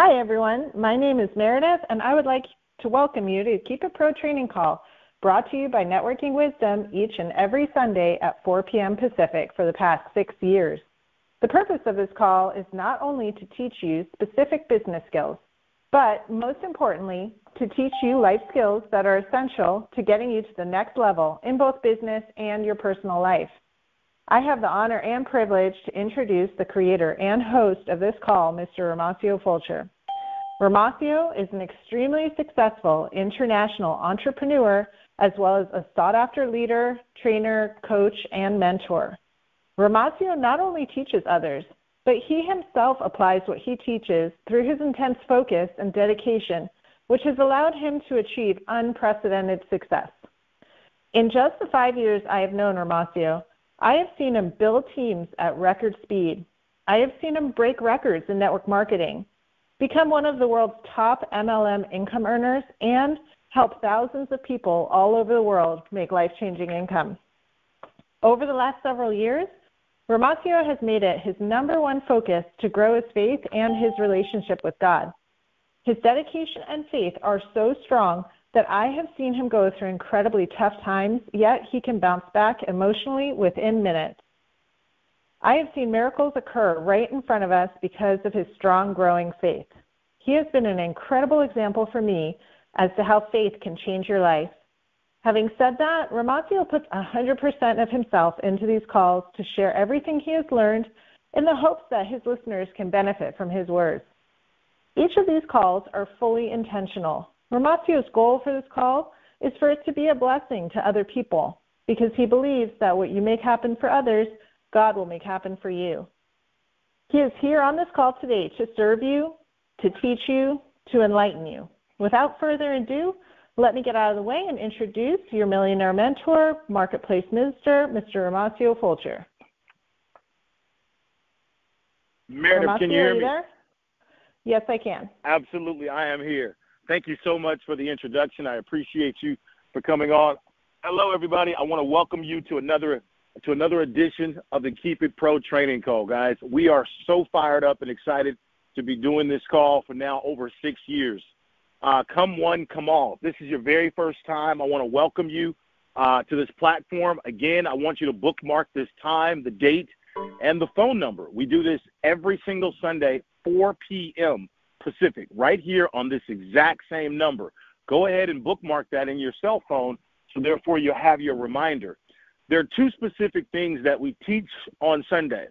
Hi, everyone. My name is Meredith, and I would like to welcome you to Keep It Pro Training Call, brought to you by Networking Wisdom each and every Sunday at 4 p.m. Pacific for the past 6 years. The purpose of this call is not only to teach you specific business skills, but most importantly, to teach you life skills that are essential to getting you to the next level in both business and your personal life. I have the honor and privilege to introduce the creator and host of this call, Mr. Romacio Fulcher. Romacio is an extremely successful international entrepreneur as well as a sought-after leader, trainer, coach, and mentor. Romacio not only teaches others, but he himself applies what he teaches through his intense focus and dedication, which has allowed him to achieve unprecedented success. In just the 5 years I have known Romacio, I have seen him build teams at record speed. I have seen him break records in network marketing, become one of the world's top MLM income earners, and help thousands of people all over the world make life-changing income. Over the last several years, Romacio has made it his number one focus to grow his faith and his relationship with God. His dedication and faith are so strong that I have seen him go through incredibly tough times, yet he can bounce back emotionally within minutes. I have seen miracles occur right in front of us because of his strong, growing faith. He has been an incredible example for me as to how faith can change your life. Having said that, Romacio puts 100% of himself into these calls to share everything he has learned in the hopes that his listeners can benefit from his words. Each of these calls are fully intentional. Romacio's goal for this call is for it to be a blessing to other people because he believes that what you make happen for others, God will make happen for you. He is here on this call today to serve you, to teach you, to enlighten you. Without further ado, let me get out of the way and introduce your millionaire mentor, marketplace minister, Mr. Romacio Fulcher. Meredith, Romacio, can you hear me? There? Yes, I can. Absolutely, I am here. Thank you so much for the introduction. I appreciate you for coming on. Hello, everybody. I want to welcome you to another edition of the Keep It Pro Training Call, guys. We are so fired up and excited to be doing this call for now over 6 years. Come one, come all. If this is your very first time, I want to welcome you to this platform. Again, I want you to bookmark this time, the date, and the phone number. We do this every single Sunday, 4 p.m. Pacific, right here on this exact same number. Go ahead and bookmark that in your cell phone, so therefore you have your reminder. There are two specific things that we teach on Sunday.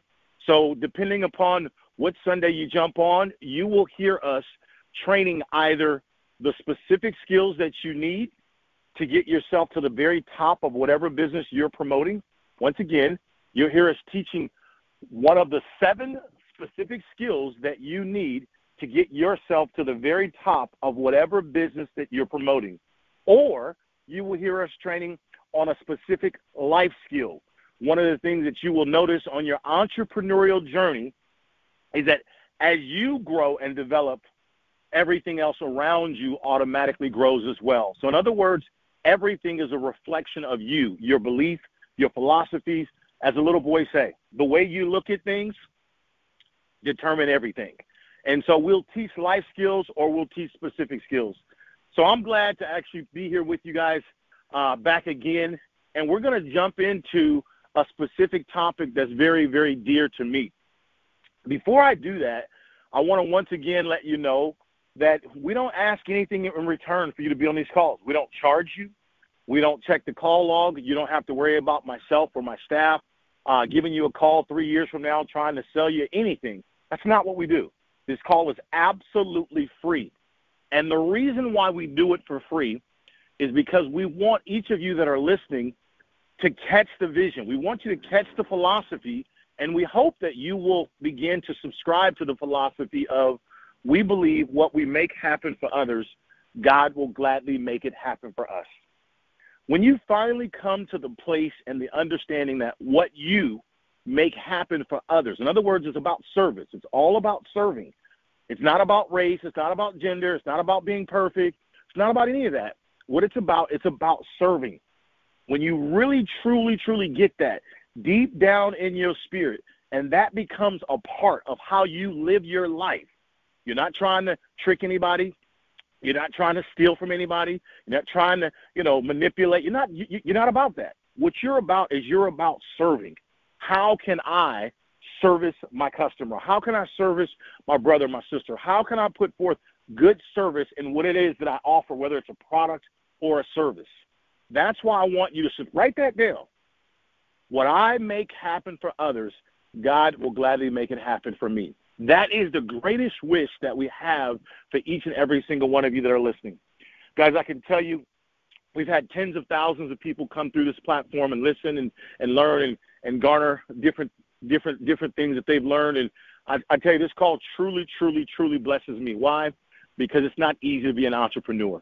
So depending upon what Sunday you jump on, you will hear us training either the specific skills that you need to get yourself to the very top of whatever business you're promoting. Once again, you'll hear us teaching one of the 7 specific skills that you need to get yourself to the very top of whatever business that you're promoting. Or you will hear us training on a specific life skill. One of the things that you will notice on your entrepreneurial journey is that as you grow and develop, everything else around you automatically grows as well. So in other words, everything is a reflection of you, your belief, your philosophies. As a little boy say, the way you look at things determine everything. And so we'll teach life skills or we'll teach specific skills. So I'm glad to actually be here with you guys back again. And we're going to jump into a specific topic that's very, very dear to me. Before I do that, I want to once again let you know that we don't ask anything in return for you to be on these calls. We don't charge you. We don't check the call log. You don't have to worry about myself or my staff giving you a call 3 years from now trying to sell you anything. That's not what we do. This call is absolutely free. And the reason why we do it for free is because we want each of you that are listening to catch the vision. We want you to catch the philosophy, and we hope that you will begin to subscribe to the philosophy of we believe what we make happen for others, God will gladly make it happen for us. When you finally come to the place and the understanding that what you make happen for others, in other words, it's about service. It's all about serving. It's not about race. It's not about gender. It's not about being perfect. It's not about any of that. What it's about serving. When you really, truly, truly get that deep down in your spirit, and that becomes a part of how you live your life, You're not trying to trick anybody. You're not trying to steal from anybody. You're not trying to, manipulate. You're not about that. What you're about is you're about serving. How can I service my customer? How can I service my brother, my sister? How can I put forth good service in what it is that I offer, whether it's a product or a service? That's why I want you to write that down. What I make happen for others, God will gladly make it happen for me. That is the greatest wish that we have for each and every single one of you that are listening. Guys, I can tell you, we've had tens of thousands of people come through this platform and listen and learn and garner different things that they've learned. And I tell you, this call truly, truly, truly blesses me. Why? Because it's not easy to be an entrepreneur.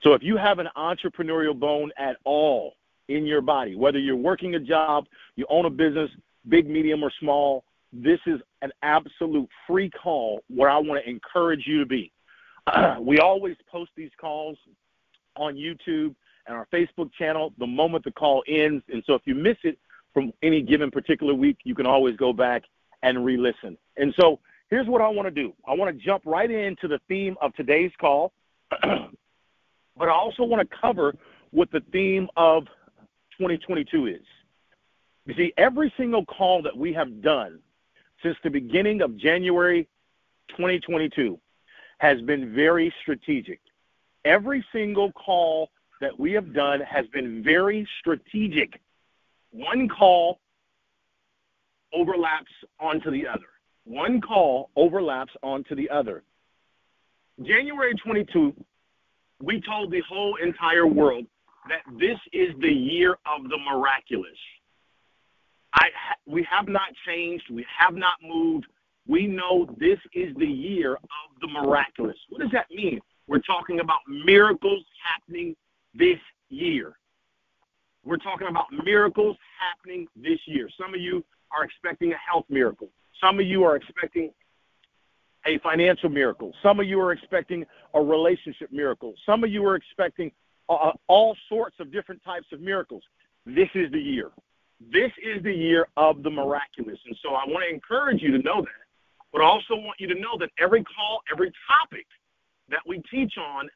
So if you have an entrepreneurial bone at all in your body, whether you're working a job, you own a business, big, medium, or small, this is an absolute free call where I want to encourage you to be. We always post these calls on YouTube and our Facebook channel the moment the call ends. And so if you miss it from any given particular week, you can always go back and re-listen. And so here's what I want to do. I want to jump right into the theme of today's call, but I also want to cover what the theme of 2022 is. You see, every single call that we have done since the beginning of January 2022 has been very strategic. Every single call that we have done has been very strategic. One call overlaps onto the other. One call overlaps onto the other. January 22, we told the whole entire world that this is the year of the miraculous. We have not changed. We have not moved. We know this is the year of the miraculous. What does that mean? We're talking about miracles happening this year. We're talking about miracles happening this year. Some of you are expecting a health miracle. Some of you are expecting a financial miracle. Some of you are expecting a relationship miracle. Some of you are expecting all sorts of different types of miracles. This is the year. This is the year of the miraculous. And so I want to encourage you to know that, but I also want you to know that every call, every topic that we teach on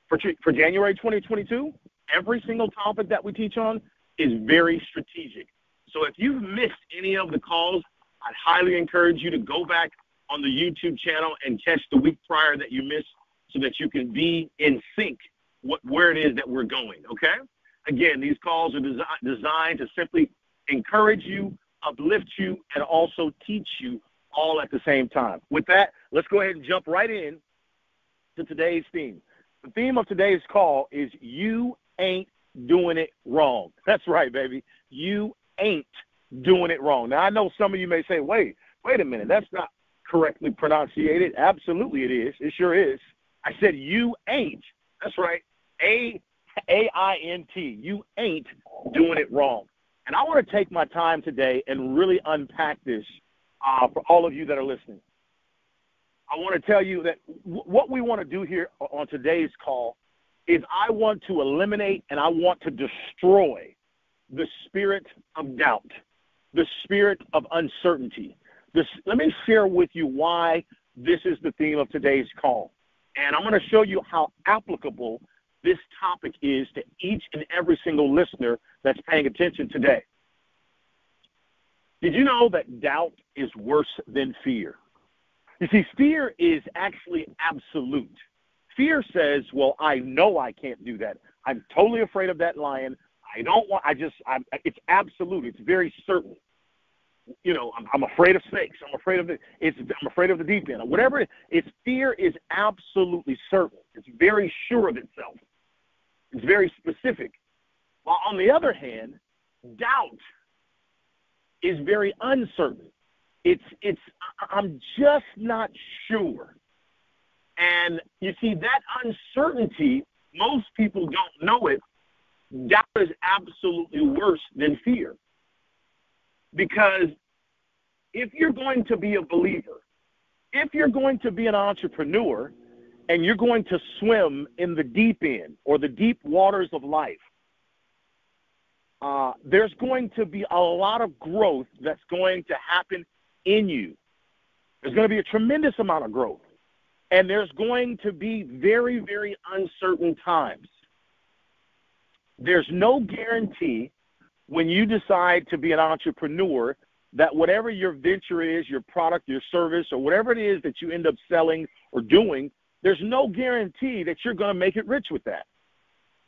for January 2022, every single topic that we teach on is very strategic. So if you've missed any of the calls, I'd highly encourage you to go back on the YouTube channel and catch the week prior that you missed so that you can be in sync where it is that we're going, okay? Again, these calls are designed to simply encourage you, uplift you, and also teach you all at the same time. With that, let's go ahead and jump right in to today's theme. The theme of today's call is You Ain't Doing It Wrong. That's right, baby. You ain't doing it wrong. Now, I know some of you may say, wait a minute, that's not correctly pronunciated. Absolutely it is. It sure is. I said you ain't. That's right. A-I-N-T. You ain't doing it wrong. And I want to take my time today and really unpack this for all of you that are listening. I want to tell you that what we want to do here on today's call is I want to eliminate and I want to destroy the spirit of doubt, the spirit of uncertainty. Let me share with you why this is the theme of today's call. And I'm going to show you how applicable this topic is to each and every single listener that's paying attention today. Did you know that doubt is worse than fear? You see, fear is actually absolute. Fear says, well, I know I can't do that. I'm totally afraid of that lion. It's absolute. It's very certain. I'm afraid of snakes. I'm afraid of I'm afraid of the deep end. Whatever it's fear is absolutely certain. It's very sure of itself. It's very specific. While on the other hand, doubt is very uncertain. I'm just not sure. And you see, that uncertainty, most people don't know it. Doubt is absolutely worse than fear. Because if you're going to be a believer, if you're going to be an entrepreneur, and you're going to swim in the deep end or the deep waters of life, there's going to be a lot of growth that's going to happen in you. There's going to be a tremendous amount of growth. And there's going to be very, very uncertain times. There's no guarantee when you decide to be an entrepreneur that whatever your venture is, your product, your service, or whatever it is that you end up selling or doing, there's no guarantee that you're going to make it rich with that.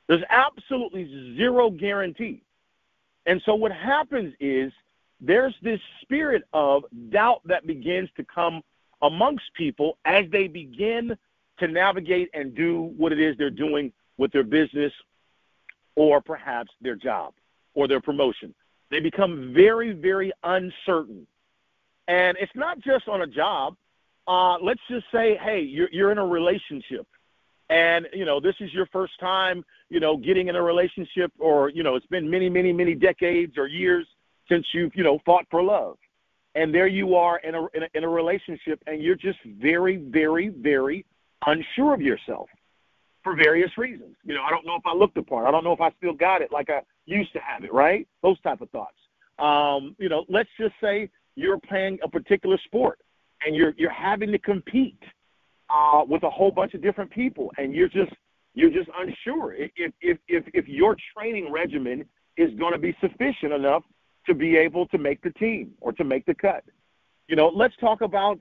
There's absolutely zero guarantee. And so what happens is there's this spirit of doubt that begins to come amongst people as they begin to navigate and do what it is they're doing with their business or perhaps their job or their promotion. They become very, very uncertain. And it's not just on a job. Let's just say, hey, you're in a relationship. And, this is your first time, getting in a relationship, or, it's been many, many, many decades or years since you've, fought for love. And there you are in a relationship, and you're just very, very, very unsure of yourself for various reasons. I don't know if I look the part. I don't know if I still got it like I used to have it, right? Those type of thoughts. Let's just say you're playing a particular sport, and you're having to compete with a whole bunch of different people, and you're just unsure if your training regimen is going to be sufficient enough to be able to make the team or to make the cut. Let's talk about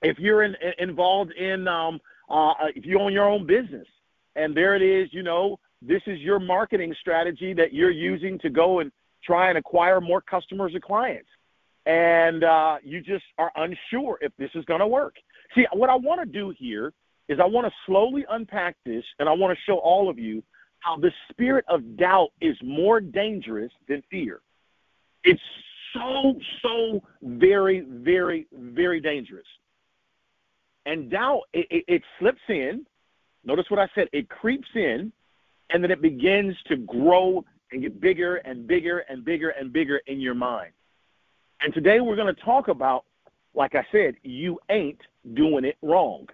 if you're involved in if you own your own business, and there it is, this is your marketing strategy that you're using to go and try and acquire more customers or clients, and you just are unsure if this is going to work. See, what I want to do here is I want to slowly unpack this, and I want to show all of you how the spirit of doubt is more dangerous than fear. It's so very, very, very dangerous. And doubt, it slips in. Notice what I said. It creeps in, and then it begins to grow and get bigger and bigger and bigger and bigger in your mind. And today we're going to talk about, like I said, you ain't doing it wrong.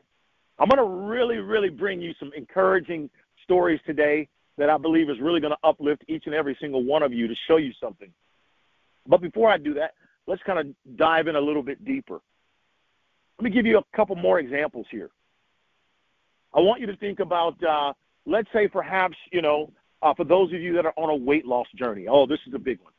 I'm going to really, really bring you some encouraging stories today that I believe is really going to uplift each and every single one of you to show you something. But before I do that, let's kind of dive in a little bit deeper. Let me give you a couple more examples here. I want you to think about, let's say perhaps, for those of you that are on a weight loss journey. Oh, this is a big one.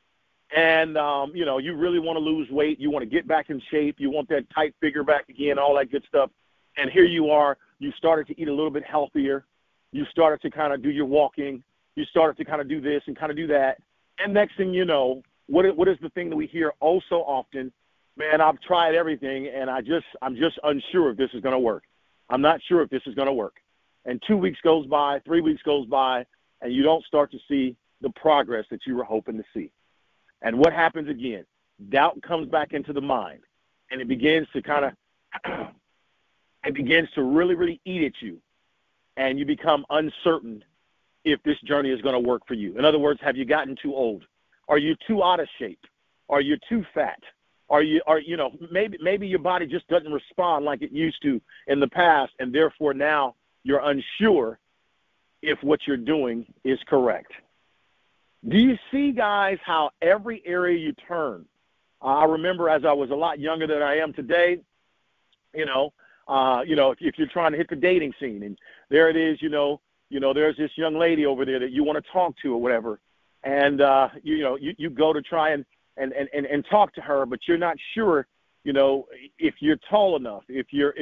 And, you really want to lose weight. You want to get back in shape. You want that tight figure back again, all that good stuff. And here you are. You started to eat a little bit healthier. You started to kind of do your walking. You started to kind of do this and kind of do that. And next thing you know, what is the thing that we hear oh so often? Man, I've tried everything, and I'm just unsure if this is going to work. I'm not sure if this is going to work. And 2 weeks goes by, 3 weeks goes by, and you don't start to see the progress that you were hoping to see. And what happens again? Doubt comes back into the mind, and it begins to it begins to really, really eat at you, and you become uncertain if this journey is going to work for you. In other words, have you gotten too old? Are you too out of shape? Are you too fat? Maybe your body just doesn't respond like it used to in the past, and therefore now you're unsure if what you're doing is correct. Do you see, guys, how every area you turn? I remember as I was a lot younger than I am today, if you're trying to hit the dating scene, and there it is, there's this young lady over there that you want to talk to or whatever, and you go to try and talk to her, but you're not sure, if you're tall enough, if you're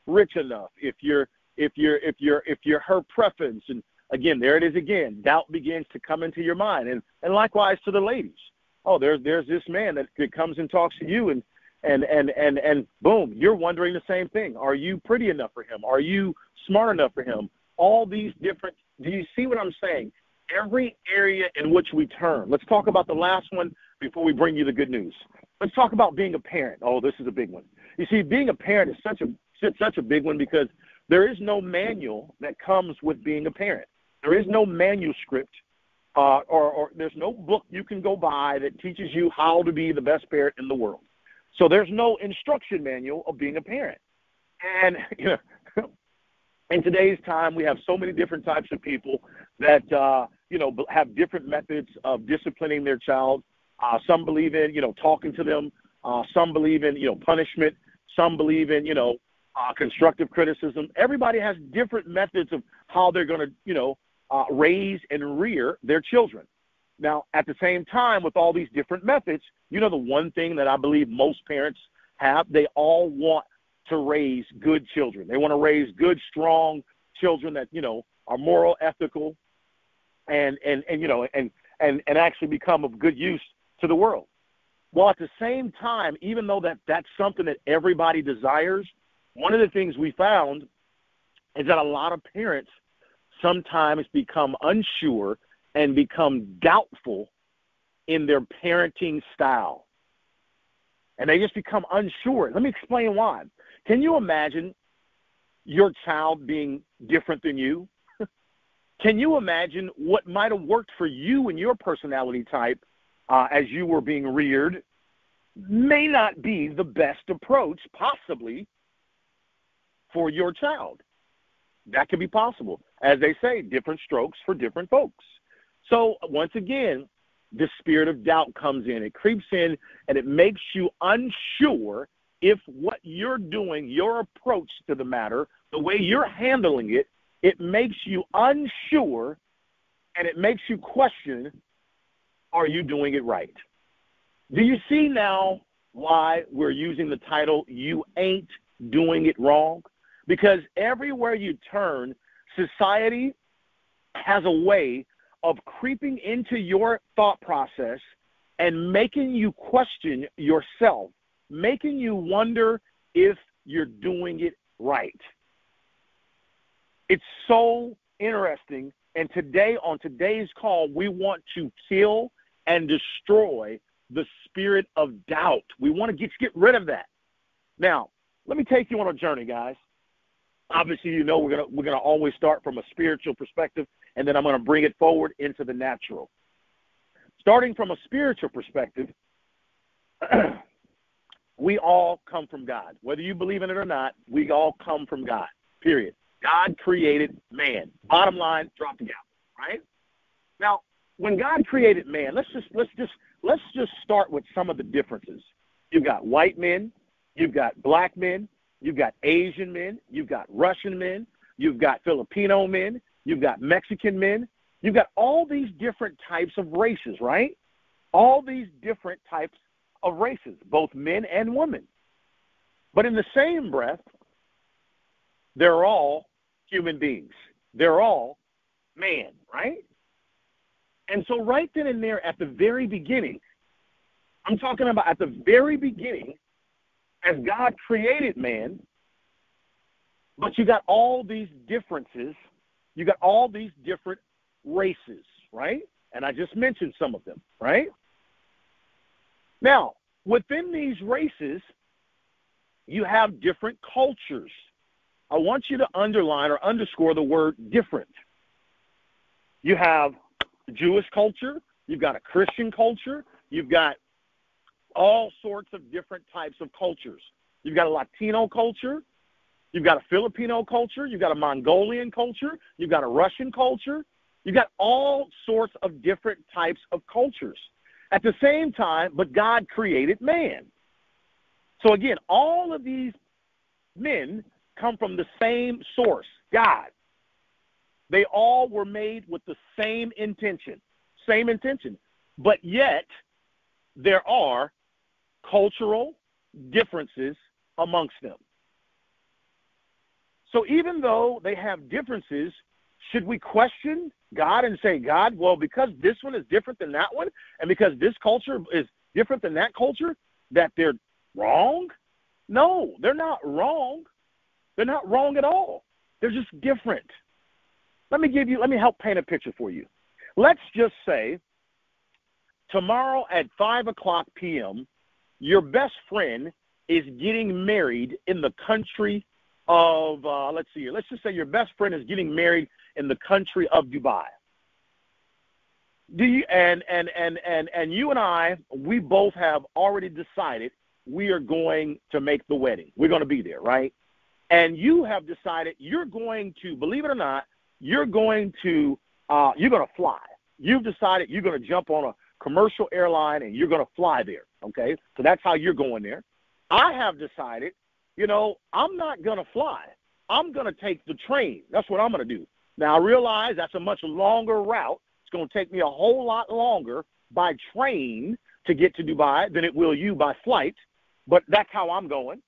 rich enough, if you're her preference. And again, there it is again. Doubt begins to come into your mind, and likewise to the ladies. Oh, there's this man that comes and talks to you, and boom, you're wondering the same thing. Are you pretty enough for him? Are you smart enough for him? All these different. Do you see what I'm saying? Every area in which we turn. Let's talk about the last one before we bring you the good news. Let's talk about being a parent. Oh, this is a big one. You see, being a parent is such a big one because there is no manual that comes with being a parent. There is no manuscript or there's no book you can go buy that teaches you how to be the best parent in the world. So there's no instruction manual of being a parent. And, in today's time, we have so many different types of people that, have different methods of disciplining their child. Some believe in, talking to them. Some believe in, punishment. Some believe in, constructive criticism. Everybody has different methods of how they're going to, raise and rear their children. Now, at the same time, with all these different methods, the one thing that I believe most parents have, they all want to raise good children. They want to raise good, strong children that, are moral, ethical, and actually become of good use to the world. Well, at the same time, even though that's something that everybody desires, one of the things we found is that a lot of parents sometimes become unsure and become doubtful in their parenting style. And they just become unsure. Let me explain why. Can you imagine your child being different than you? Can you imagine what might have worked for you and your personality type as you were being reared may not be the best approach, possibly, for your child? That could be possible. As they say, different strokes for different folks. So once again, the spirit of doubt comes in. It creeps in, and it makes you unsure if what you're doing, your approach to the matter, the way you're handling it, it makes you unsure, and it makes you question, are you doing it right? Do you see now why we're using the title, You Ain't Doing It Wrong? Because everywhere you turn, society has a way of creeping into your thought process and making you question yourself, making you wonder if you're doing it right. It's so interesting, and today, on today's call, we want to kill and destroy the spirit of doubt. We want to get rid of that. Now, let me take you on a journey, guys. Obviously, we're gonna always start from a spiritual perspective, and then I'm going to bring it forward into the natural. Starting from a spiritual perspective, we all come from God. Whether you believe in it or not, we all come from God, period. God created man. Bottom line, drop the gap, right? Now, when God created man, let's just start with some of the differences. You've got white men, you've got black men, you've got Asian men, you've got Russian men, you've got Filipino men, you've got Mexican men, you've got all these different types of races, right? All these different types of races, both men and women. But in the same breath, they're all human beings. They're all man, right? And so right then and there at the very beginning, I'm talking about at the very beginning, as God created man, but you got all these differences, you got all these different races, right? And I just mentioned some of them, right? Now, within these races, you have different cultures. I want you to underline or underscore the word different. You have Jewish culture, you've got a Christian culture, you've got all sorts of different types of cultures. You've got a Latino culture, you've got a Filipino culture, you've got a Mongolian culture, you've got a Russian culture, you've got all sorts of different types of cultures. At the same time, but God created man. So again, all of these men come from the same source, God. They all were made with the same intention. But yet, there are cultural differences amongst them. So even though they have differences, should we question God and say, God, well, because this one is different than that one, and because this culture is different than that culture, that they're wrong? No, they're not wrong. They're not wrong at all. They're just different. Let me help paint a picture for you. Let's just say tomorrow at 5:00 p.m., your best friend is getting married in the country of, let's just say your best friend is getting married in the country of Dubai. You and you and I, we both have already decided we are going to make the wedding. We're going to be there, right? And you have decided you're going to, believe it or not, you're going to fly. You've decided you're going to jump on a commercial airline and you're going to fly there, okay? So that's how you're going there. I have decided I'm not going to fly. I'm going to take the train. That's what I'm going to do. Now, I realize that's a much longer route. It's going to take me a whole lot longer by train to get to Dubai than it will you by flight, but that's how I'm going.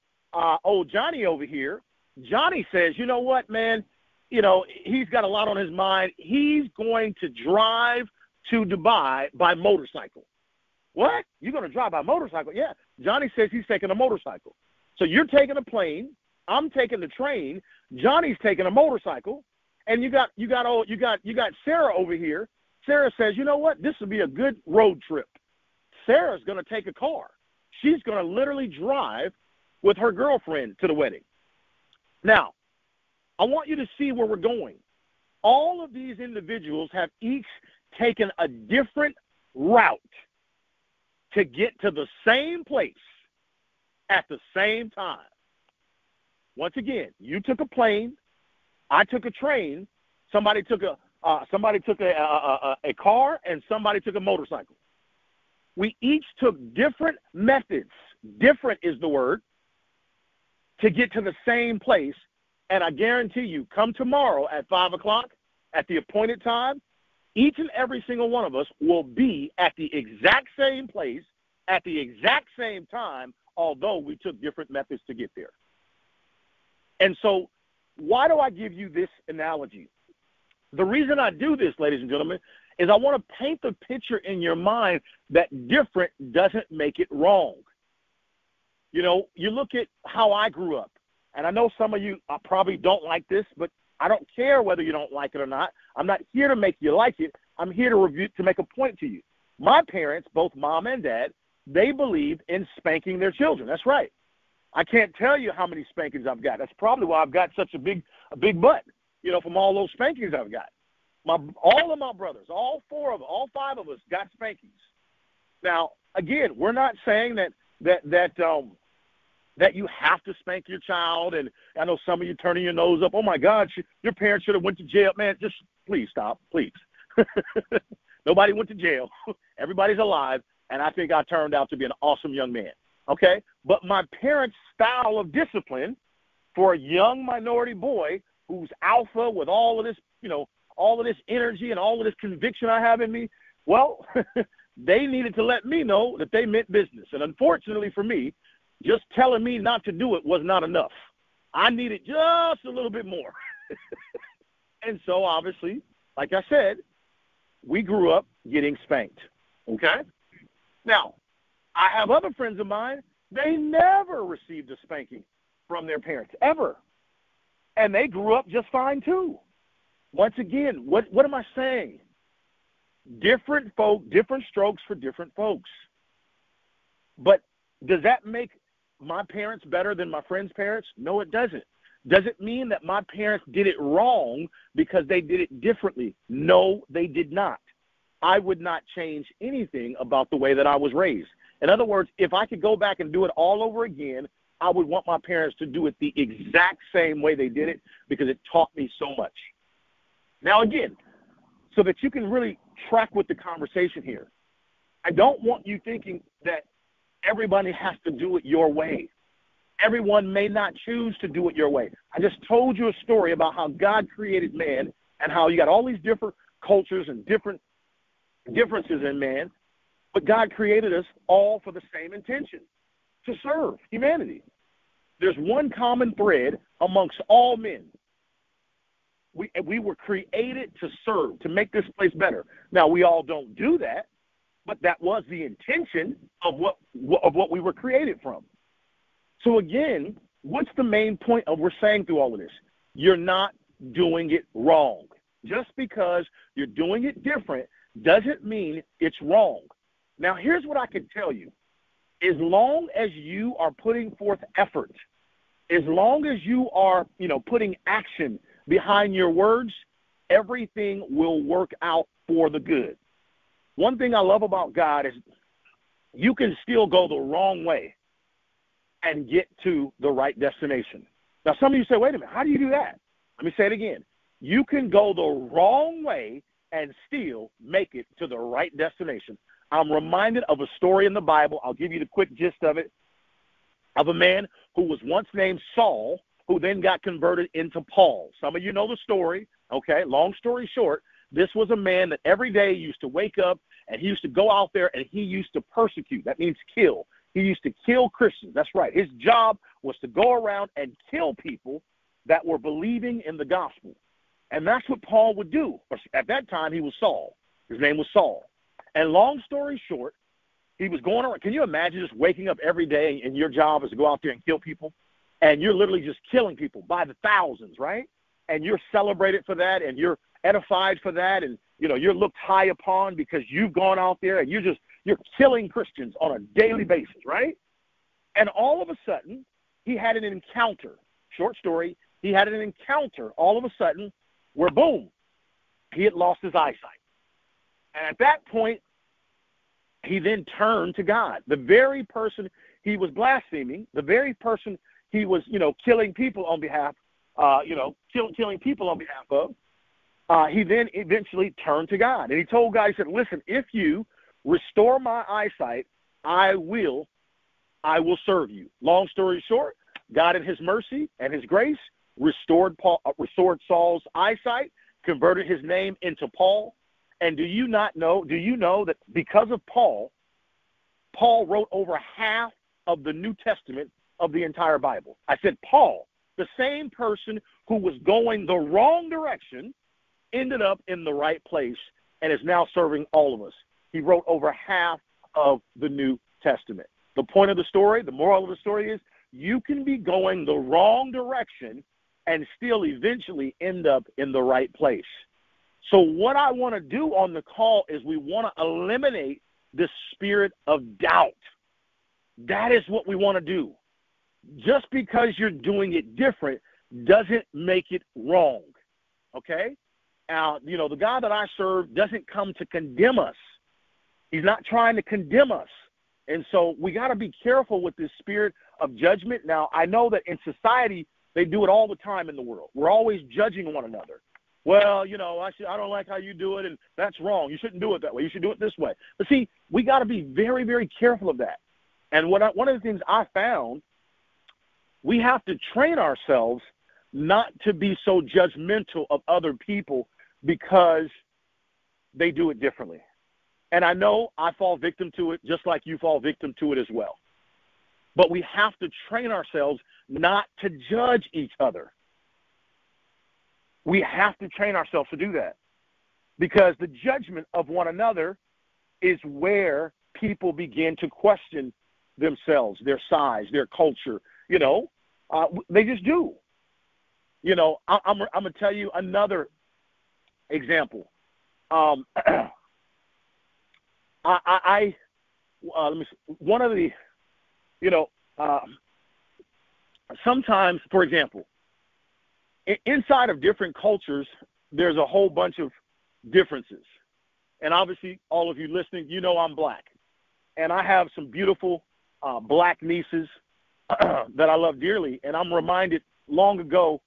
Old Johnny over here, Johnny says, you know what, man, he's got a lot on his mind. He's going to drive to Dubai by motorcycle. What? You're going to drive by motorcycle? Yeah. Johnny says he's taking a motorcycle. So you're taking a plane. I'm taking the train. Johnny's taking a motorcycle. And you got Sarah over here. Sarah says, you know what? This will be a good road trip. Sarah's going to take a car. She's going to literally drive with her girlfriend to the wedding. Now, I want you to see where we're going. All of these individuals have each taken a different route to get to the same place at the same time. Once again, you took a plane, I took a train, somebody took a car, and somebody took a motorcycle. We each took different methods. Different is the word, to get to the same place. And I guarantee you, come tomorrow at 5 o'clock at the appointed time, each and every single one of us will be at the exact same place at the exact same time, although we took different methods to get there. And so why do I give you this analogy? The reason I do this, ladies and gentlemen, is I want to paint the picture in your mind that different doesn't make it wrong. You look at how I grew up, and I know some of you probably don't like this, but I don't care whether you don't like it or not. I'm not here to make you like it. I'm here to make a point to you. My parents, both mom and dad, they believed in spanking their children. That's right. I can't tell you how many spankings I've got. That's probably why I've got such a big butt, from all those spankings I've got. All of my brothers, all five of us got spankings. Now, again, we're not saying that you have to spank your child. And I know some of you turning your nose up. Oh my God, your parents should have went to jail. Man, just please stop, please. Nobody went to jail. Everybody's alive. And I think I turned out to be an awesome young man. Okay. But my parents' style of discipline for a young minority boy who's alpha with all of this, all of this energy and all of this conviction I have in me, well, they needed to let me know that they meant business. And unfortunately for me, just telling me not to do it was not enough. I needed just a little bit more. And so obviously, like I said, we grew up getting spanked. Okay? Now, I have other friends of mine, they never received a spanking from their parents, ever. And they grew up just fine too. Once again, what am I saying? Different strokes for different folks. But does that make my parents better than my friends' parents? No, it doesn't. Does it mean that my parents did it wrong because they did it differently? No, they did not. I would not change anything about the way that I was raised. In other words, if I could go back and do it all over again, I would want my parents to do it the exact same way they did it because it taught me so much. Now, again, so that you can really track with the conversation here, I don't want you thinking that everybody has to do it your way. Everyone may not choose to do it your way. I just told you a story about how God created man and how you got all these different cultures and different differences in man, but God created us all for the same intention, to serve humanity. There's one common thread amongst all men. We were created to serve, to make this place better. Now, we all don't do that, but that was the intention of what we were created from. So again, what's the main point of we're saying through all of this? You're not doing it wrong. Just because you're doing it different doesn't mean it's wrong. Now, here's what I can tell you. As long as you are putting forth effort, as long as you are, putting action behind your words, everything will work out for the good. One thing I love about God is you can still go the wrong way and get to the right destination. Now, some of you say, wait a minute, how do you do that? Let me say it again. You can go the wrong way and still make it to the right destination. I'm reminded of a story in the Bible. I'll give you the quick gist of it. of a man who was once named Saul, who then got converted into Paul. Some of you know the story, okay? Long story short, this was a man that every day used to wake up and he used to go out there and he used to persecute. That means kill. He used to kill Christians. That's right. His job was to go around and kill people that were believing in the gospel. And that's what Paul would do. At that time, he was Saul. His name was Saul. And long story short, he was going around. Can you imagine just waking up every day and your job is to go out there and kill people? And you're literally just killing people by the thousands, right? And you're celebrated for that, and you're edified for that, and you're looked high upon because you've gone out there and you're killing Christians on a daily basis, right? And all of a sudden, he had an encounter. Short story, he had an encounter all of a sudden where, boom, he had lost his eyesight. And at that point, he then turned to God. The very person he was blaspheming, the very person he was, killing people on behalf, killing people on behalf of, he then eventually turned to God. And he told God, he said, listen, if you restore my eyesight, I will serve you. Long story short, God in his mercy and his grace restored Saul's eyesight, converted his name into Paul. And do you know that because of Paul wrote over half of the New Testament of the entire Bible? I said Paul, the same person who was going the wrong direction, ended up in the right place and is now serving all of us. He wrote over half of the New Testament. The point of the story, the moral of the story is you can be going the wrong direction and still eventually end up in the right place. So what I want to do on the call is we want to eliminate the spirit of doubt. That is what we want to do. Just because you're doing it different doesn't make it wrong, okay? Now, the God that I serve doesn't come to condemn us. He's not trying to condemn us. And so we got to be careful with this spirit of judgment. Now, I know that in society, they do it all the time in the world. We're always judging one another. Well, I don't like how you do it, and that's wrong. You shouldn't do it that way. You should do it this way. But see, we got to be very, very careful of that. And one of the things I found, we have to train ourselves not to be so judgmental of other people because they do it differently. And I know I fall victim to it just like you fall victim to it as well. But we have to train ourselves not to judge each other. We have to train ourselves to do that because the judgment of one another is where people begin to question themselves, their size, their culture. They just do. I'm going to tell you another example. Let me see. One of the, sometimes, for example, inside of different cultures, there's a whole bunch of differences. And obviously, all of you listening, I'm black. And I have some beautiful black nieces that I love dearly. And I'm reminded long ago,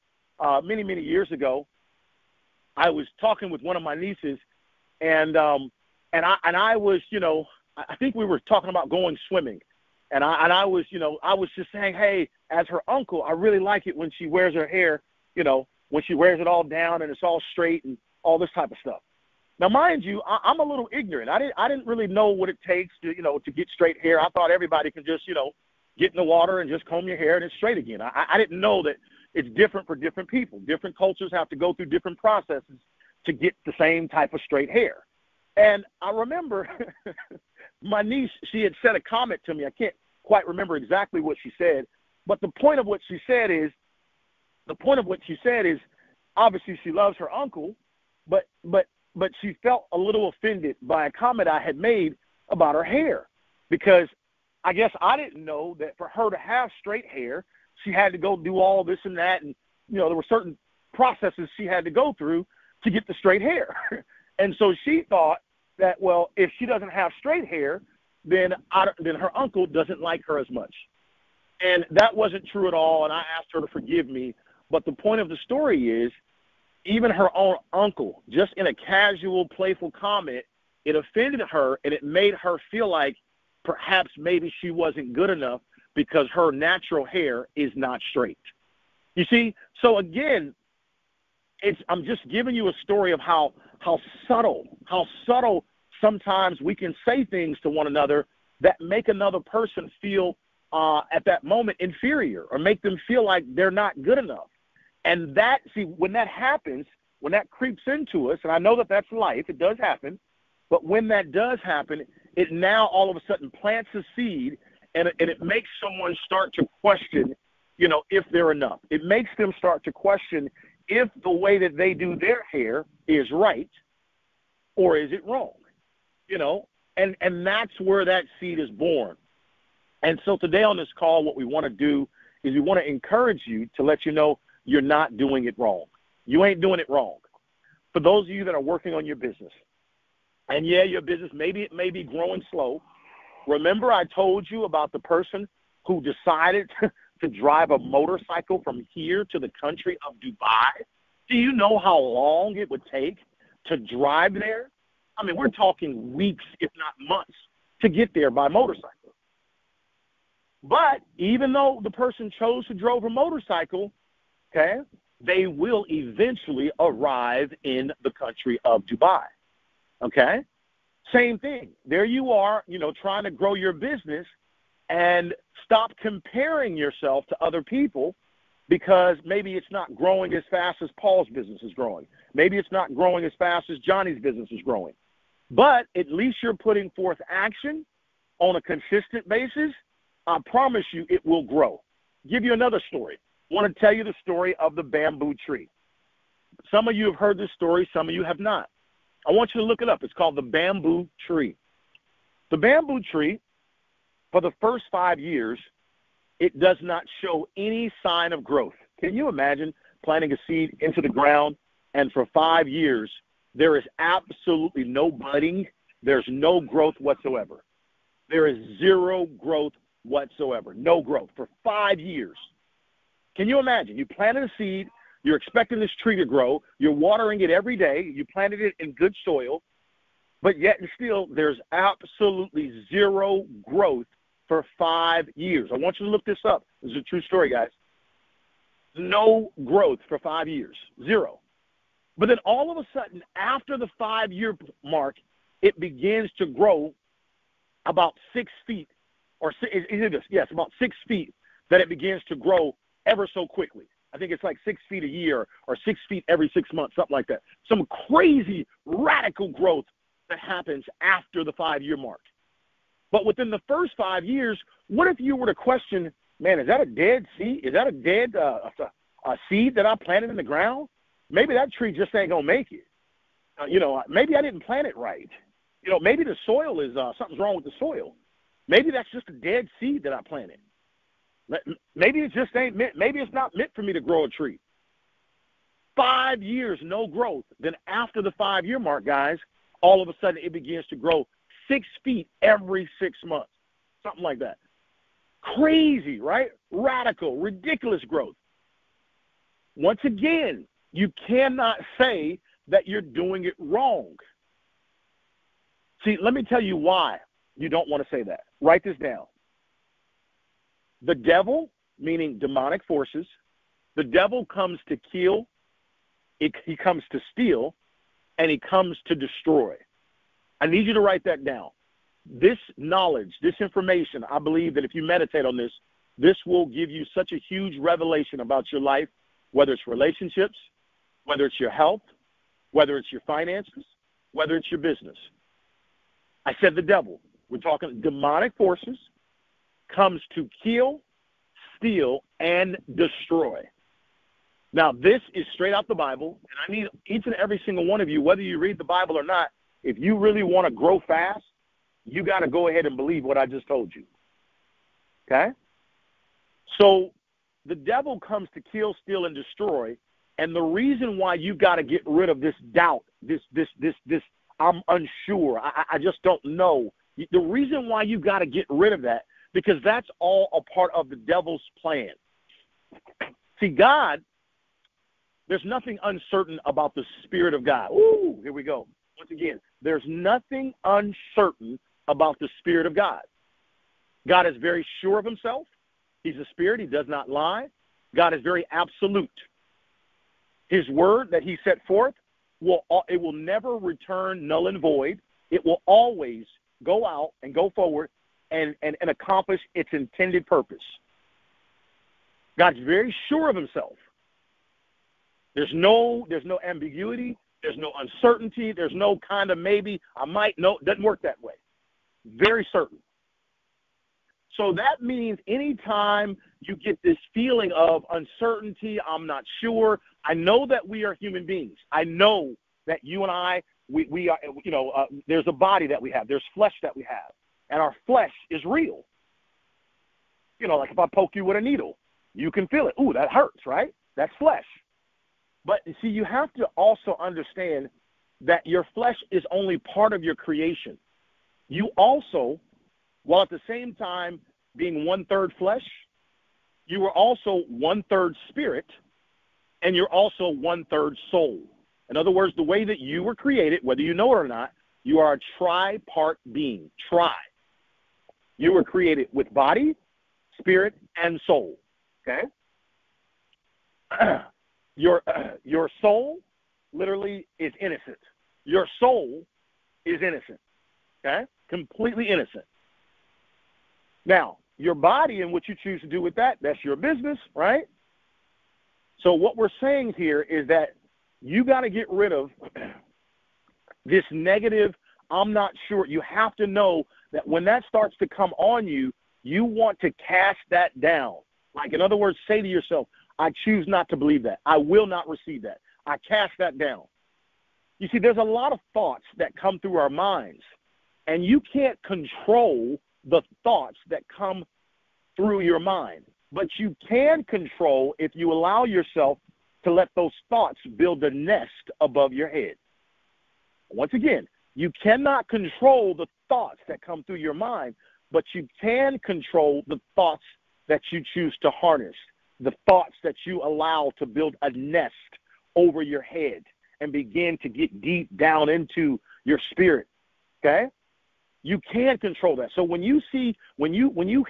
many, many years ago, I was talking with one of my nieces, and I was, I think we were talking about going swimming. And I was just saying, hey, as her uncle, I really like it when she wears her hair, when she wears it all down and it's all straight and all this type of stuff. Now, mind you, I'm a little ignorant. I didn't really know what it takes to get straight hair. I thought everybody can just, get in the water and just comb your hair and it's straight again. I didn't know that it's different for different people. Different cultures have to go through different processes to get the same type of straight hair. And I remember my niece, she had said a comment to me. I can't quite remember exactly what she said, but the point of what she said is, obviously she loves her uncle, but she felt a little offended by a comment I had made about her hair, because I guess I didn't know that for her to have straight hair, she had to go do all this and that, and there were certain processes she had to go through to get the straight hair. And so she thought that, well, if she doesn't have straight hair, then her uncle doesn't like her as much. And that wasn't true at all, and I asked her to forgive me. But the point of the story is, even her own uncle, just in a casual, playful comment, it offended her, and it made her feel like perhaps maybe she wasn't good enough because her natural hair is not straight. You see? So again, I'm just giving you a story of how subtle sometimes we can say things to one another that make another person feel at that moment inferior or make them feel like they're not good enough. And when that happens, when that creeps into us, and I know that that's life, it does happen, but when that does happen, it now all of a sudden plants a seed, and it makes someone start to question, if they're enough. It makes them start to question if the way that they do their hair is right or is it wrong, and that's where that seed is born. And so today on this call, what we want to do is we want to encourage you to let you know you're not doing it wrong. You ain't doing it wrong. For those of you that are working on your business, and your business, maybe it may be growing slow. Remember I told you about the person who decided to drive a motorcycle from here to the country of Dubai? Do you know how long it would take to drive there? I mean, we're talking weeks, if not months, to get there by motorcycle. But even though the person chose to drive a motorcycle, okay, they will eventually arrive in the country of Dubai, okay? Same thing. There you are, trying to grow your business, and stop comparing yourself to other people because maybe it's not growing as fast as Paul's business is growing. Maybe it's not growing as fast as Johnny's business is growing. But at least you're putting forth action on a consistent basis. I promise you it will grow. Give you another story. I want to tell you the story of the bamboo tree. Some of you have heard this story. Some of you have not. I want you to look it up. It's called the bamboo tree. The bamboo tree, for the first 5 years, it does not show any sign of growth. Can you imagine planting a seed into the ground, and for 5 years, there is absolutely no budding. There's no growth whatsoever. There is zero growth whatsoever. No growth for 5 years. Can you imagine? You planted a seed. You're expecting this tree to grow. You're watering it every day. You planted it in good soil. But yet and still, there's absolutely zero growth for 5 years. I want you to look this up. This is a true story, guys. No growth for 5 years. Zero. But then all of a sudden, after the 5-year mark, it begins to grow about 6 feet. Or yes, about 6 feet, that it begins to grow ever so quickly. I think it's like 6 feet a year or 6 feet every 6 months, something like that. Some crazy, radical growth that happens after the 5-year mark. But within the first 5 years, what if you were to question, man, is that a dead seed? Is that a dead a seed that I planted in the ground? Maybe that tree just ain't going to make it. Maybe I didn't plant it right. Maybe the soil is, something's wrong with the soil. Maybe that's just a dead seed that I planted. Maybe it just ain't meant. Maybe it's not meant for me to grow a tree. 5 years, no growth. Then after the 5-year mark, guys, all of a sudden it begins to grow 6 feet every 6 months. Something like that. Crazy, right? Radical, ridiculous growth. Once again, you cannot say that you're doing it wrong. See, let me tell you why you don't want to say that. Write this down. The devil, meaning demonic forces, the devil comes to kill, he comes to steal, and he comes to destroy. I need you to write that down. This knowledge, this information, I believe that if you meditate on this, this will give you such a huge revelation about your life, whether it's relationships, whether it's your health, whether it's your finances, whether it's your business. I said the devil. We're talking demonic forces, comes to kill, steal, and destroy. Now, this is straight out the Bible, and I need each and every single one of you, whether you read the Bible or not, if you really want to grow fast, you got to go ahead and believe what I just told you. Okay? So the devil comes to kill, steal, and destroy, and the reason why you got to get rid of this doubt, this I'm unsure, I just don't know. The reason why you got to get rid of that, because that's all a part of the devil's plan. See, God, there's nothing uncertain about the Spirit of God. Ooh, here we go. Once again, there's nothing uncertain about the Spirit of God. God is very sure of himself. He's a spirit. He does not lie. God is very absolute. His word that he set forth, it will never return null and void. It will always go out and go forward and accomplish its intended purpose. God's very sure of himself. There's no ambiguity. There's no uncertainty. There's no kind of maybe, I might, no, it doesn't work that way. Very certain. So that means anytime you get this feeling of uncertainty, I'm not sure, I know that we are human beings. I know that you and I, we are, there's a body that we have. There's flesh that we have. And our flesh is real. Like if I poke you with a needle, you can feel it. Ooh, that hurts, right? That's flesh. But see, you have to also understand that your flesh is only part of your creation. You also, while at the same time being 1/3 flesh, you are also 1/3 spirit, and you're also 1/3 soul. In other words, the way that you were created, whether you know it or not, you are a tri-part being. You were created with body, spirit, and soul. Okay? Your soul literally is innocent. Your soul is innocent. Okay? Completely innocent. Now, your body and what you choose to do with that, that's your business, right? So what we're saying here is that you got to get rid of this negative, I'm not sure. You have to know that when that starts to come on you, you want to cast that down. Like, in other words, say to yourself, I choose not to believe that. I will not receive that. I cast that down. You see, there's a lot of thoughts that come through our minds, and you can't control the thoughts that come through your mind. But you can control if you allow yourself to let those thoughts build a nest above your head. Once again, you cannot control the thoughts that come through your mind, but you can control the thoughts that you choose to harness, the thoughts that you allow to build a nest over your head and begin to get deep down into your spirit. Okay? You can control that. So when you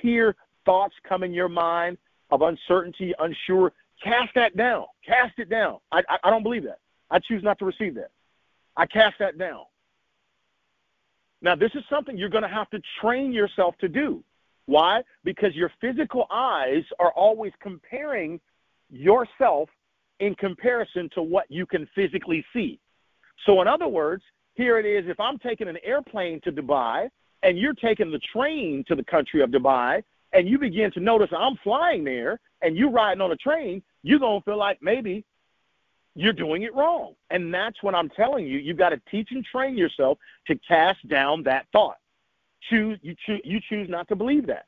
hear thoughts come in your mind of uncertainty, unsure, cast that down. Cast it down. I don't believe that. I choose not to receive that. I cast that down. Now, this is something you're going to have to train yourself to do. Why? Because your physical eyes are always comparing yourself in comparison to what you can physically see. So in other words, here it is, if I'm taking an airplane to Dubai and you're taking the train to the country of Dubai and you begin to notice I'm flying there and you're riding on a train, you're going to feel like maybe you're doing it wrong. And that's what I'm telling you. You've got to teach and train yourself to cast down that thought. You choose not to believe that.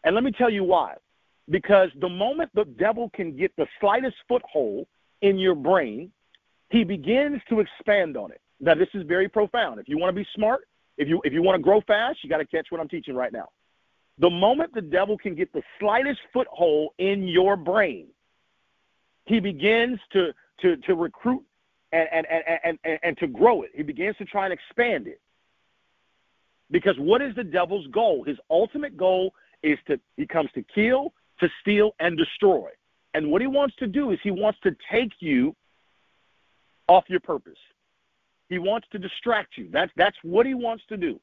And let me tell you why. Because the moment the devil can get the slightest foothold in your brain, he begins to expand on it. Now, this is very profound. If you want to be smart, if you want to grow fast, you got to catch what I'm teaching right now. The moment the devil can get the slightest foothold in your brain, he begins to recruit and to grow it. He begins to try and expand it. Because what is the devil's goal? His ultimate goal is he comes to kill, to steal, and destroy. And what he wants to do is he wants to take you off your purpose. He wants to distract you. That's what he wants to do.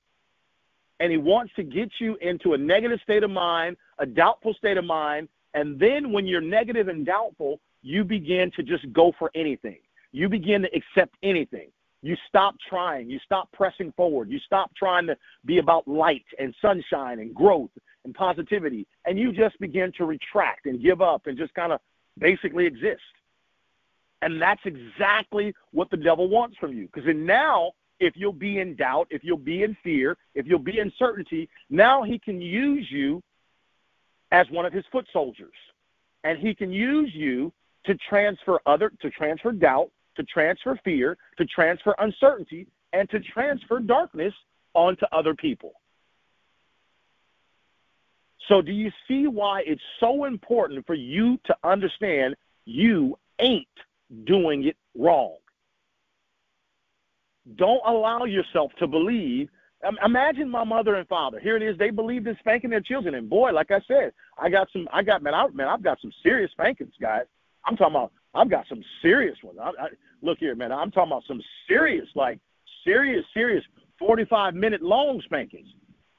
And he wants to get you into a negative state of mind, a doubtful state of mind, and then when you're negative and doubtful, you begin to just go for anything. You begin to accept anything. You stop trying. You stop pressing forward. You stop trying to be about light and sunshine and growth and positivity, and you just begin to retract and give up and just kind of basically exist. And that's exactly what the devil wants from you. Because now, if you'll be in doubt, if you'll be in fear, if you'll be in certainty, now he can use you as one of his foot soldiers. And he can use you to transfer doubt, to transfer fear, to transfer uncertainty, and to transfer darkness onto other people. So do you see why it's so important for you to understand you ain't doing it wrong? Don't allow yourself to believe Imagine my mother and father. Here it is. They believed in spanking their children. And boy, like I said, I've got some serious spankings, guys. I'm talking about, I've got some serious ones. Look here, man. I'm talking about some serious 45-minute long spankings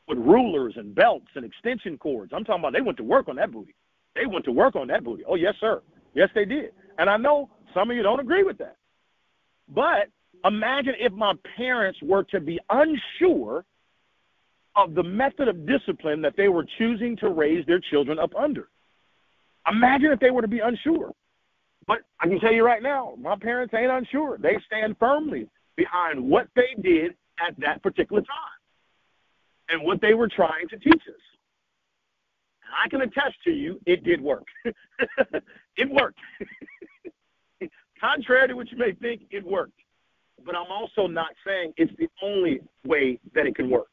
with rulers and belts and extension cords. I'm talking about they went to work on that booty. Oh, yes, sir. Yes, they did. And I know some of you don't agree with that. But imagine if my parents were to be unsure of the method of discipline that they were choosing to raise their children up under. Imagine if they were to be unsure. But I can tell you right now, my parents ain't unsure. They stand firmly behind what they did at that particular time and what they were trying to teach us. And I can attest to you, it did work. It worked. Contrary to what you may think, it worked. But I'm also not saying it's the only way that it can work.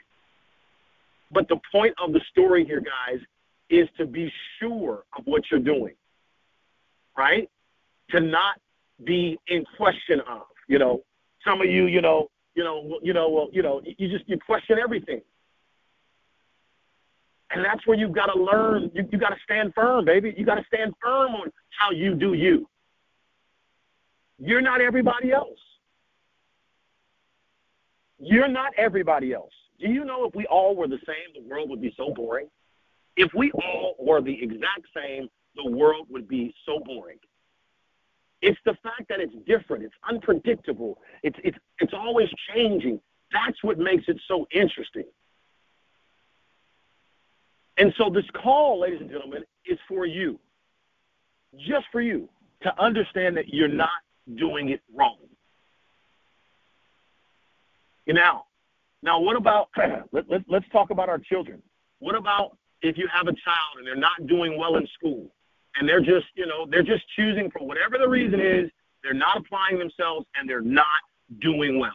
But the point of the story here, guys, is to be sure of what you're doing, right? To not be in question of, some of you, you question everything. And that's where you've got to learn. You got to stand firm, baby. You got to stand firm on how you do you. You're not everybody else. You're not everybody else. Do you know if we all were the same, the world would be so boring? If we all were the exact same, the world would be so boring. It's the fact that it's different. It's unpredictable. It's always changing. That's what makes it so interesting. And so this call, ladies and gentlemen, is for you, just for you, to understand that you're not doing it wrong. Now what about, let's talk about our children. What about if you have a child and they're not doing well in school and they're just choosing for whatever the reason is, they're not applying themselves and they're not doing well.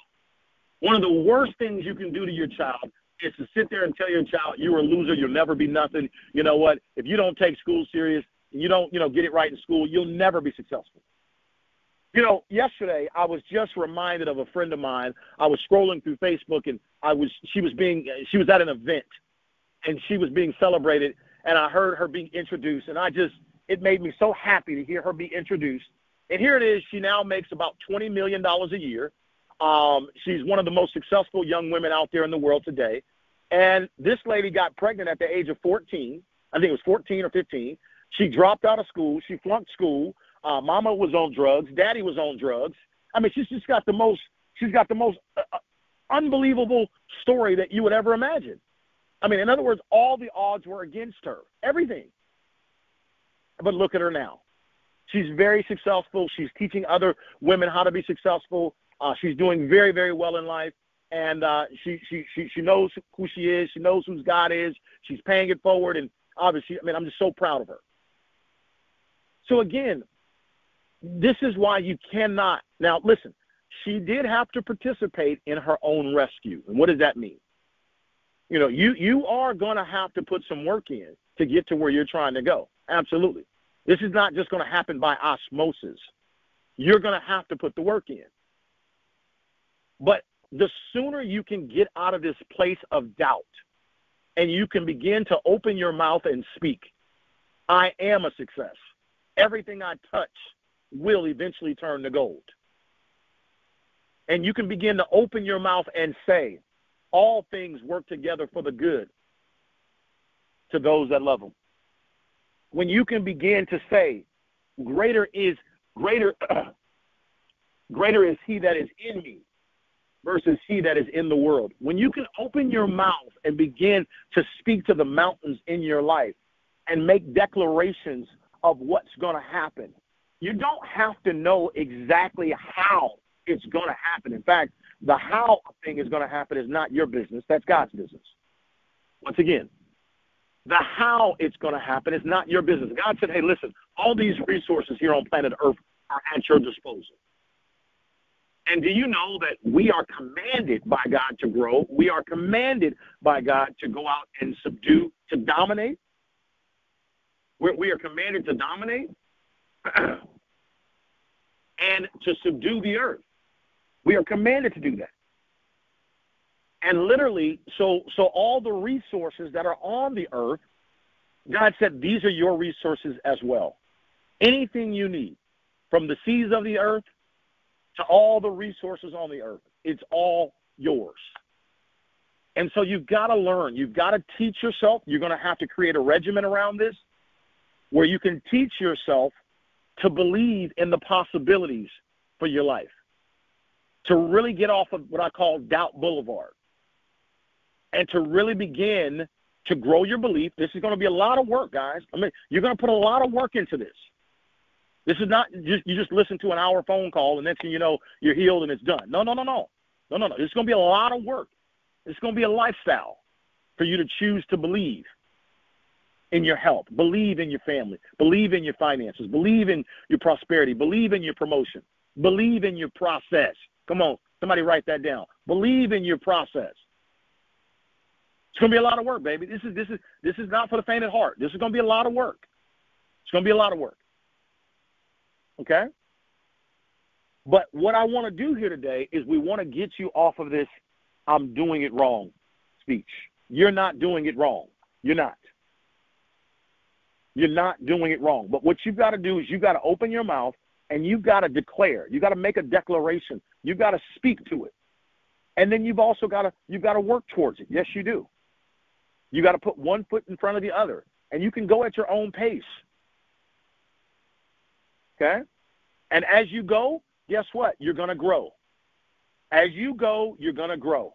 One of the worst things you can do to your child is to sit there and tell your child, you're a loser, you'll never be nothing. You know what? If you don't take school serious, you don't, get it right in school, you'll never be successful. Yesterday I was just reminded of a friend of mine. I was scrolling through Facebook and she was at an event and she was being celebrated and I heard her being introduced and it made me so happy to hear her be introduced. And here it is. She now makes about $20 million a year. She's one of the most successful young women out there in the world today. And this lady got pregnant at the age of 14. I think it was 14 or 15. She dropped out of school. She flunked school. Mama was on drugs. Daddy was on drugs. I mean, she's got the most unbelievable story that you would ever imagine. I mean, in other words, all the odds were against her, everything. But look at her now. She's very successful. She's teaching other women how to be successful. She's doing very, very well in life. And she knows who she is. She knows who God is. She's paying it forward. And obviously, I'm just so proud of her. So again, this is why you cannot. Now, listen, she did have to participate in her own rescue. And what does that mean? You are going to have to put some work in to get to where you're trying to go. Absolutely. This is not just going to happen by osmosis. You're going to have to put the work in. But the sooner you can get out of this place of doubt and you can begin to open your mouth and speak, I am a success. Everything I touch will eventually turn to gold. And you can begin to open your mouth and say, all things work together for the good to those that love them. When you can begin to say, greater is he that is in me versus he that is in the world. When you can open your mouth and begin to speak to the mountains in your life and make declarations of what's going to happen, you don't have to know exactly how it's going to happen. In fact, the how thing is going to happen is not your business. That's God's business. Once again, the how it's going to happen is not your business. God said, hey, listen, all these resources here on planet Earth are at your disposal. And do you know that we are commanded by God to grow? We are commanded by God to go out and subdue, to dominate. We are commanded to dominate and to subdue the earth. We are commanded to do that. And literally, so all the resources that are on the earth, God said, these are your resources as well. Anything you need, from the seas of the earth to all the resources on the earth, it's all yours. And so you've got to learn. You've got to teach yourself. You're going to have to create a regimen around this where you can teach yourself to believe in the possibilities for your life, to really get off of what I call doubt boulevard, and to really begin to grow your belief. This is going to be a lot of work, guys. I mean, you're going to put a lot of work into this. This is not just you just listen to an hour phone call and next thing you know you're healed and it's done. No. It's going to be a lot of work. It's going to be a lifestyle for you to choose to believe in your health, believe in your family, believe in your finances, believe in your prosperity, believe in your promotion, believe in your process. Come on, somebody write that down. Believe in your process. It's going to be a lot of work, baby. This is not for the faint of heart. This is going to be a lot of work. It's going to be a lot of work. Okay? But what I want to do here today is we want to get you off of this I'm doing it wrong speech. You're not doing it wrong. You're not. You're not doing it wrong. But what you've got to do is you've got to open your mouth and you've got to declare. You've got to make a declaration. You've got to speak to it. And then you've also got to work towards it. Yes, you do. You got to put one foot in front of the other. And you can go at your own pace. Okay? And as you go, guess what? You're going to grow. As you go, you're going to grow.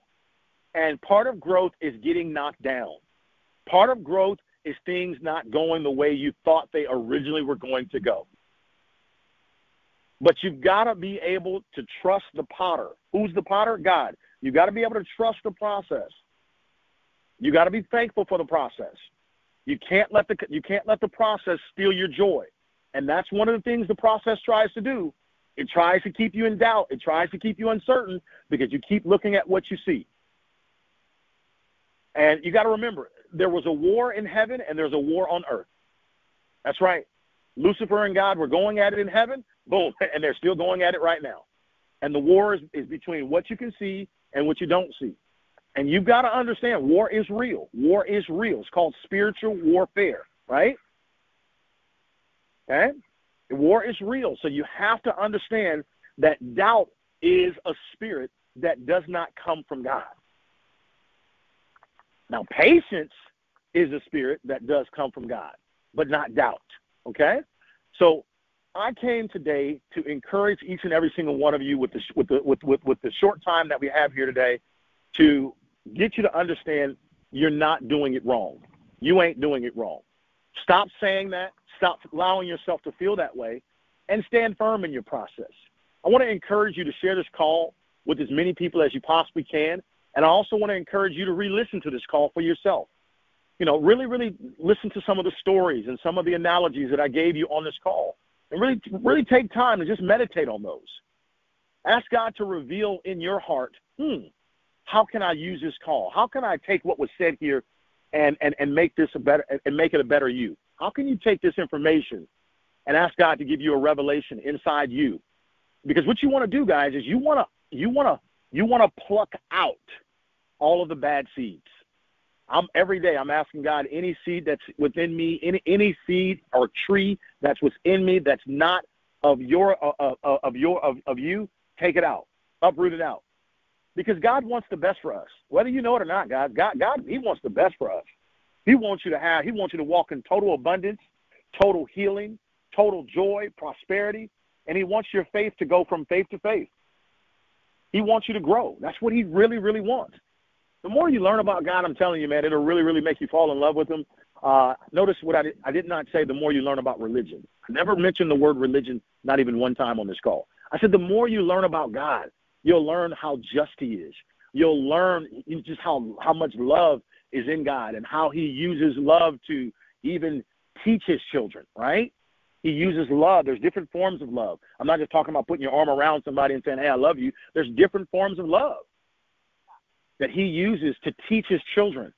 And part of growth is getting knocked down. Part of growth is things not going the way you thought they originally were going to go. But you've got to be able to trust the potter. Who's the potter? God. You've got to be able to trust the process. You got to be thankful for the process. You can't let the process steal your joy. And that's one of the things the process tries to do. It tries to keep you in doubt. It tries to keep you uncertain because you keep looking at what you see. And you got to remember, there was a war in heaven and there's a war on earth. That's right. Lucifer and God were going at it in heaven, boom, and they're still going at it right now. And the war is between what you can see and what you don't see. And you've got to understand, war is real. War is real. It's called spiritual warfare, right? Okay? War is real. So you have to understand that doubt is a spirit that does not come from God. Now, patience is a spirit that does come from God, but not doubt. Okay? So I came today to encourage each and every single one of you with the short time that we have here today to get you to understand you're not doing it wrong. You ain't doing it wrong. Stop saying that. Stop allowing yourself to feel that way and stand firm in your process. I want to encourage you to share this call with as many people as you possibly can. And I also want to encourage you to re-listen to this call for yourself. You know, really, really listen to some of the stories and some of the analogies that I gave you on this call. And really take time and just meditate on those. Ask God to reveal in your heart, how can I use this call? How can I take what was said here and make this make it a better you? How can you take this information and ask God to give you a revelation inside you? Because what you want to do, guys, is you want to pluck out all of the bad seeds. Every day I'm asking God, any seed that's within me, any seed or tree that's within me that's not of you, take it out, uproot it out. Because God wants the best for us, whether you know it or not, guys. God, He wants the best for us. He wants you to walk in total abundance, total healing, total joy, prosperity, and He wants your faith to go from faith to faith. He wants you to grow. That's what He really, really wants. The more you learn about God, I'm telling you, man, it'll really, really make you fall in love with Him. Notice what I did not say the more you learn about religion. I never mentioned the word religion, not even one time on this call. I said the more you learn about God, you'll learn how just He is. You'll learn just how much love is in God and how He uses love to even teach His children, right? He uses love. There's different forms of love. I'm not just talking about putting your arm around somebody and saying, hey, I love you. There's different forms of love that He uses to teach His children.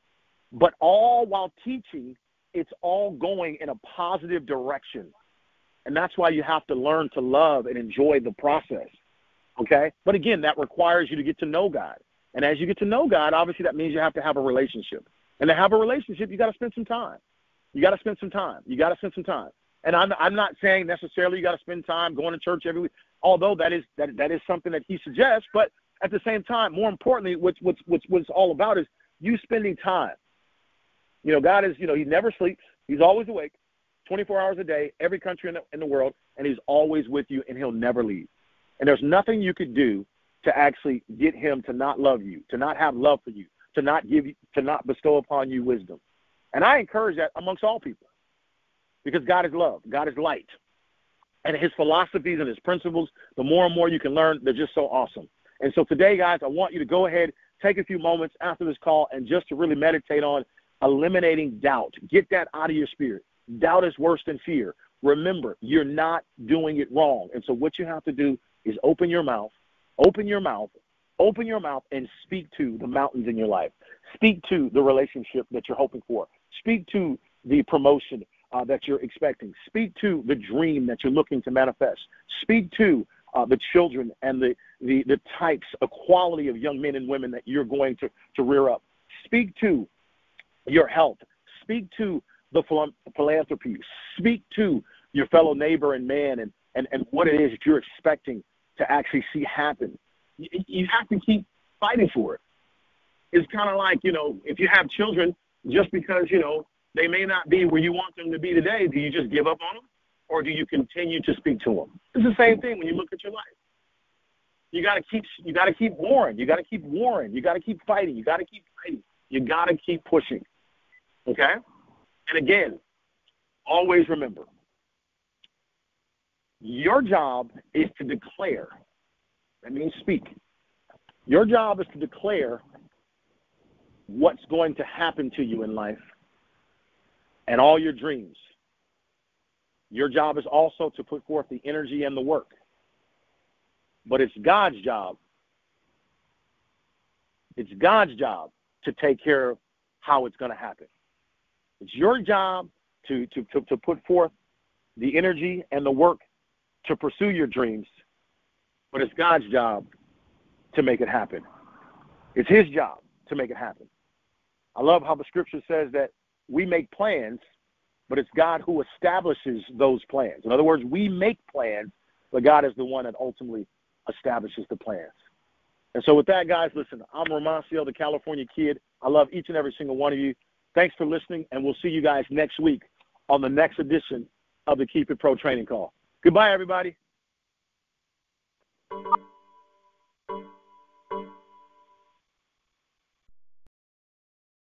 But all while teaching, it's all going in a positive direction. And that's why you have to learn to love and enjoy the process, okay? But again, that requires you to get to know God. And as you get to know God, obviously that means you have to have a relationship. And to have a relationship, you got to spend some time. You got to spend some time. And I'm not saying necessarily you got to spend time going to church every week, although that is something that he suggests. But at the same time, more importantly, what's all about is you spending time. You know, God is, you know, he never sleeps. He's always awake, 24 hours a day, every country in the world, and he's always with you, and he'll never leave. And there's nothing you could do to actually get him to not love you, to not have love for you, to not bestow upon you wisdom. And I encourage that amongst all people, because God is love. God is light. And his philosophies and his principles, the more and more you can learn, they're just so awesome. And so today, guys, I want you to go ahead, take a few moments after this call, and just to really meditate on eliminating doubt. Get that out of your spirit. Doubt is worse than fear. Remember, you're not doing it wrong. And so what you have to do is open your mouth, and speak to the mountains in your life. Speak to the relationship that you're hoping for. Speak to the promotion that you're expecting. Speak to the dream that you're looking to manifest. Speak to the children and the types, a quality of young men and women that you're going to rear up. Speak to your health. Speak to the philanthropy. Speak to your fellow neighbor and man and what it is that you're expecting to actually see happen. You have to keep fighting for it. It's kind of like, you know, if you have children, just because, you know, they may not be where you want them to be today, do you just give up on them? Or do you continue to speak to them? It's the same thing when you look at your life. You got to keep warring. You got to keep warring. You got to keep fighting. You got to keep fighting. You got to keep pushing. Okay? And again, always remember, your job is to declare. That means speak. Your job is to declare what's going to happen to you in life and all your dreams. Your job is also to put forth the energy and the work. But it's God's job. It's God's job to take care of how it's going to happen. It's your job to put forth the energy and the work to pursue your dreams, but it's God's job to make it happen. It's his job to make it happen. I love how the scripture says that we make plans, but it's God who establishes those plans. In other words, we make plans, but God is the one that ultimately establishes the plans. And so with that, guys, listen, I'm Romacio, the California Kid. I love each and every single one of you. Thanks for listening, and we'll see you guys next week on the next edition of the Keep It Pro Training Call. Goodbye, everybody.